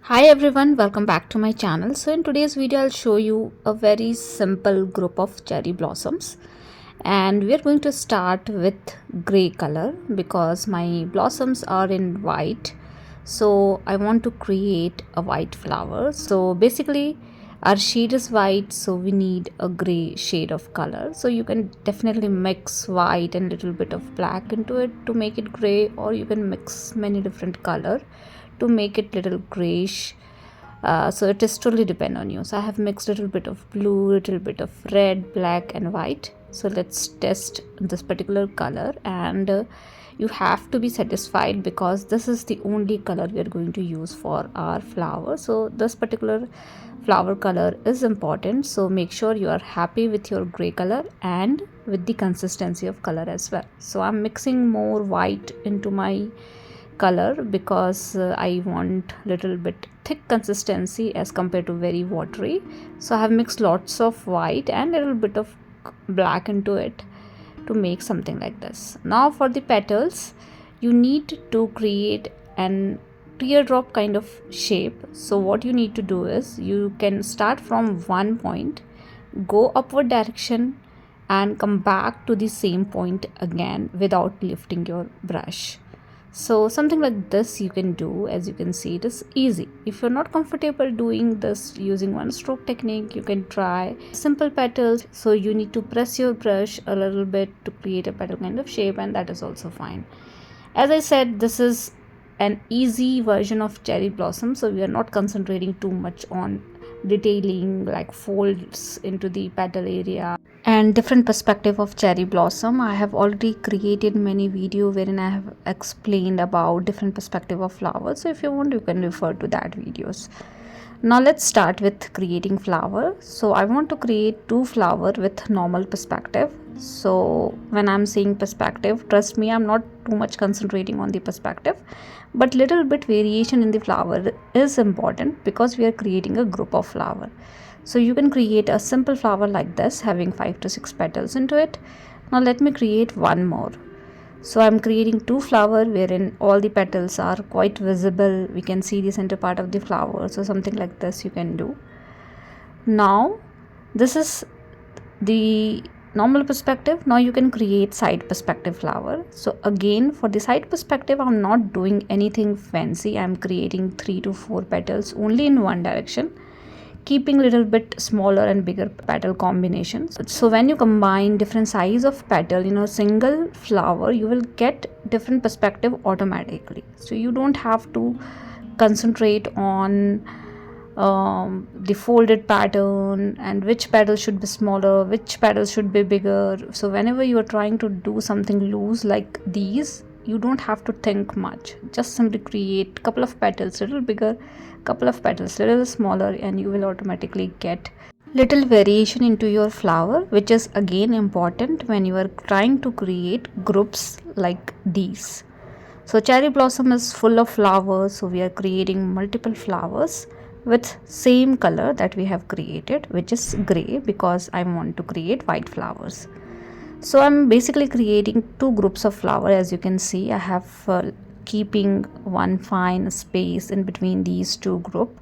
Hi everyone, welcome back to my channel. So in today's video I'll show you a very simple group of cherry blossoms, and we are going to start with gray color because my blossoms are in white. So I want to create a white flower. So basically our shade is white, so we need a gray shade of color. So you can definitely mix white and little bit of black into it to make it gray, or you can mix many different color to make it little grayish. So it is totally depend on you. So I have mixed a little bit of blue, little bit of red, black and white. So let's test this particular color, and you have to be satisfied because this is the only color we are going to use for our flower. So this particular flower color is important, so make sure you are happy with your gray color and with the consistency of color as well. So I'm mixing more white into my color because I want little bit thick consistency as compared to very watery. So I have mixed lots of white and a little bit of black into it to make something like this. Now for the petals, you need to create an teardrop kind of shape. So what you need to do is you can start from one point, go upward direction and come back to the same point again without lifting your brush. So something like this you can do. As you can see, it is easy. If you're not comfortable doing this using one stroke technique, you can try simple petals. So you need to press your brush a little bit to create a petal kind of shape, and that is also fine. As I said, this is an easy version of cherry blossom, so we are not concentrating too much on detailing like folds into the petal area and different perspective of cherry blossom. I have already created many video wherein I have explained about different perspective of flowers, so if you want you can refer to that videos. Now let's start with creating flower. So I want to create two flower with normal perspective. So when I'm saying perspective, trust me, I'm not too much concentrating on the perspective, but little bit variation in the flower is important because we are creating a group of flower. So you can create a simple flower like this having 5 to 6 petals into it. Now let me create one more. So I'm creating two flower wherein all the petals are quite visible. We can see the center part of the flower. So something like this you can do. Now this is the normal perspective. Now you can create side perspective flower. So again, for the side perspective, I'm not doing anything fancy. I'm creating 3 to 4 petals only in one direction, keeping little bit smaller and bigger petal combinations. So when you combine different size of petal in a single flower, you will get different perspective automatically. So you don't have to concentrate on the folded pattern and which petal should be smaller, which petal should be bigger. So whenever you are trying to do something loose like these, you don't have to think much. Just simply create couple of petals little bigger, couple of petals little smaller, and you will automatically get little variation into your flower, which is again important when you are trying to create groups like these. So cherry blossom is full of flowers, so we are creating multiple flowers with same color that we have created, which is gray, because I want to create white flowers. So I'm basically creating two groups of flower. As you can see, I have keeping one fine space in between these two group,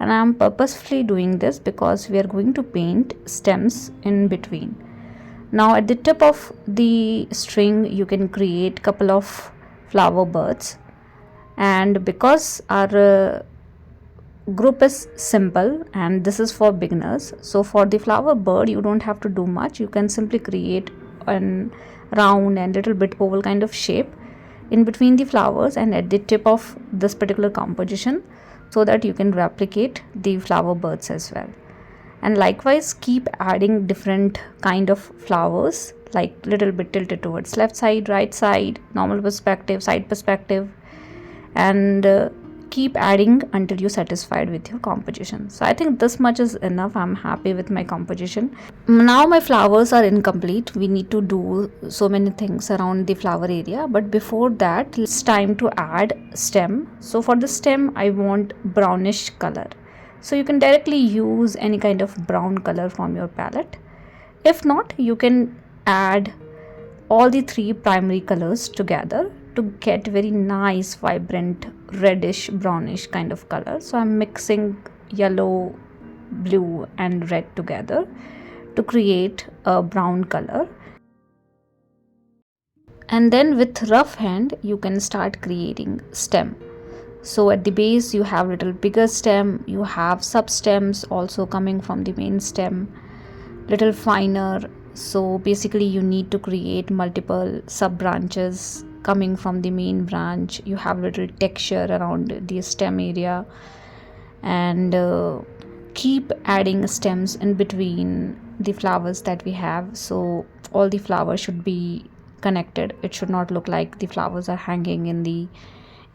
and I'm purposefully doing this because we are going to paint stems in between. Now at the tip of the string you can create couple of flower buds, and because our group is simple and this is for beginners, so for the flower bird you don't have to do much. You can simply create an round and little bit oval kind of shape in between the flowers and at the tip of this particular composition, so that you can replicate the flower birds as well. And likewise keep adding different kind of flowers, like little bit tilted towards left side, right side, normal perspective, side perspective, and keep adding until you're satisfied with your composition. So I think this much is enough. I'm happy with my composition. Now my flowers are incomplete. We need to do so many things around the flower area, but before that it's time to add stem. So for the stem I want brownish color. So you can directly use any kind of brown color from your palette. If not, you can add all the three primary colors together to get very nice vibrant reddish brownish kind of color. So I'm mixing yellow, blue and red together to create a brown color. And then with rough hand you can start creating stem. So at the base you have little bigger stem, you have sub stems also coming from the main stem, little finer. So basically you need to create multiple sub branches coming from the main branch. You have little texture around the stem area, and keep adding stems in between the flowers that we have. So all the flowers should be connected. It should not look like the flowers are hanging in the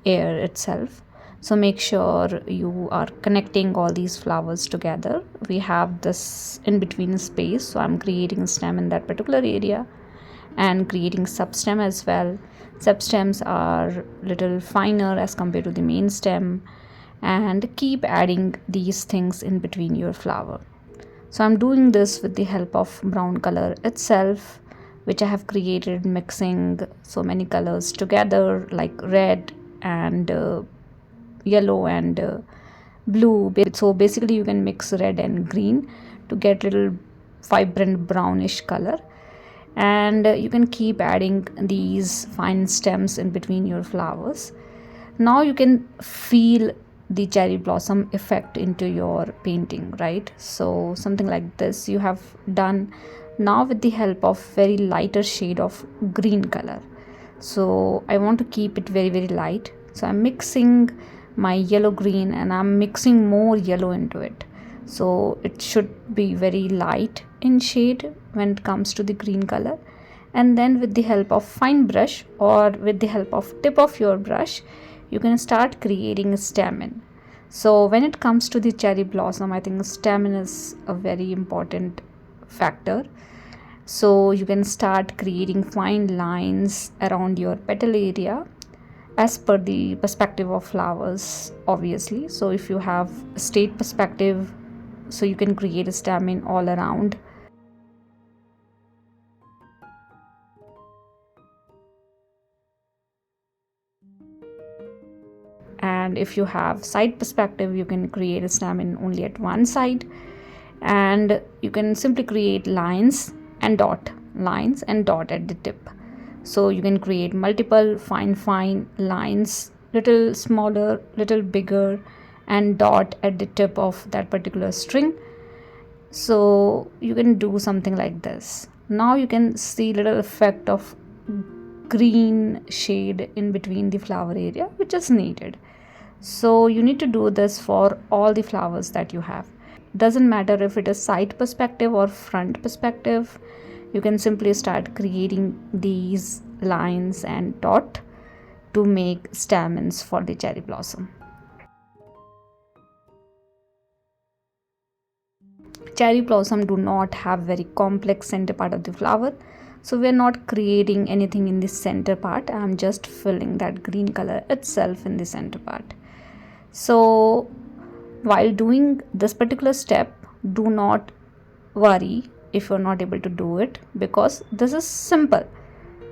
air itself. So make sure you are connecting all these flowers together. We have this in between space, so I'm creating a stem in that particular area and creating substem as well. Substems are little finer as compared to the main stem, and keep adding these things in between your flower. So I'm doing this with the help of brown color itself, which I have created mixing so many colors together like red and yellow and blue. So basically you can mix red and green to get little vibrant brownish color, and you can keep adding these fine stems in between your flowers. Now you can feel the cherry blossom effect into your painting, right? So something like this you have done. Now with the help of very lighter shade of green color, so I want to keep it very light, so I'm mixing my yellow green and I'm mixing more yellow into it. So it should be very light in shade when it comes to the green color. And then with the help of fine brush or with the help of tip of your brush, you can start creating a stem. So when it comes to the cherry blossom, I think stem is a very important factor. So you can start creating fine lines around your petal area as per the perspective of flowers, obviously. So if you have a straight perspective, so you can create a stem all around. And if you have side perspective, you can create a stem only at one side, and you can simply create lines and dot at the tip. So you can create multiple fine lines, little smaller, little bigger, and dot at the tip of that particular string. So you can do something like this. Now you can see little effect of green shade in between the flower area, which is needed. So you need to do this for all the flowers that you have. Doesn't matter if it is side perspective or front perspective, you can simply start creating these lines and dot to make stamens for the cherry blossom. Cherry blossom do not have very complex center part of the flower, so we are not creating anything in the center part. I am just filling that green color itself in the center part. So while doing this particular step, do not worry if you're not able to do it, because this is simple.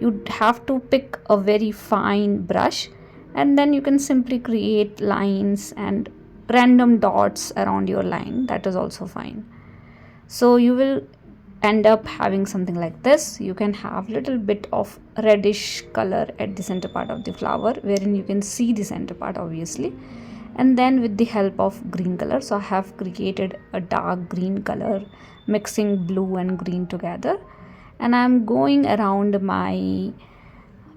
You have to pick a very fine brush, and then you can simply create lines and random dots around your line. That is also fine. So you will end up having something like this. You can have little bit of reddish color at the center part of the flower, wherein you can see the center part obviously. And then with the help of green color, so I have created a dark green color mixing blue and green together, and I'm going around my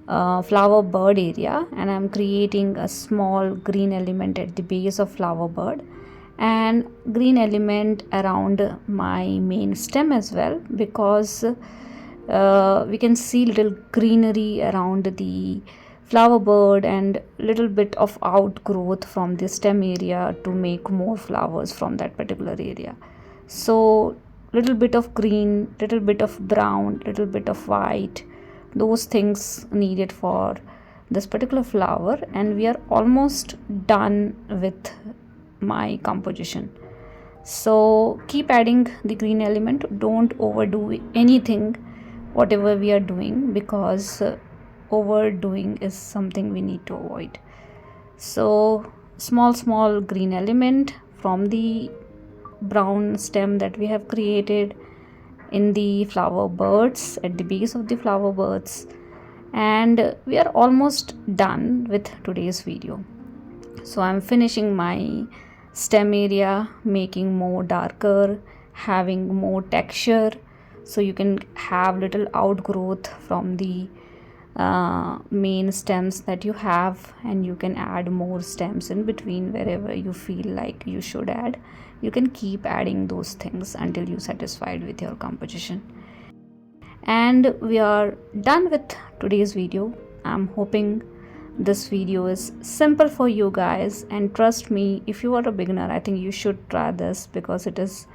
flower bird area, and I'm creating a small green element at the base of flower bird and green element around my main stem as well, because we can see little greenery around the flower bird and little bit of outgrowth from the stem area to make more flowers from that particular area. So little bit of green, little bit of brown, little bit of white, those things needed for this particular flower, and we are almost done with my composition. So keep adding the green element, don't overdo anything whatever we are doing, because overdoing is something we need to avoid. So small green element from the brown stem that we have created in the flower buds, at the base of the flower buds. And we are almost done with today's video. So I'm finishing my stem area, making more darker, having more texture, so you can have little outgrowth from the main stems that you have, and you can add more stems in between wherever you feel like you should add. You can keep adding those things until you're satisfied with your composition. And we are done with today's video. I'm hoping this video is simple for you guys, and trust me, if you are a beginner, I think you should try this because it is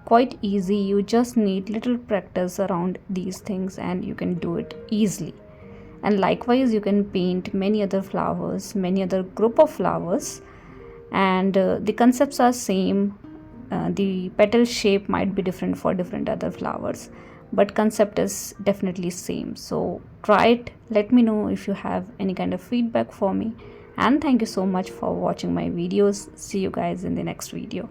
quite easy. You just need little practice around these things and you can do it easily. And likewise, you can paint many other flowers, many other group of flowers, and the concepts are same. The petal shape might be different for different other flowers, but concept is definitely same. So try it. Let me know if you have any kind of feedback for me, and thank you so much for watching my videos. See you guys in the next video.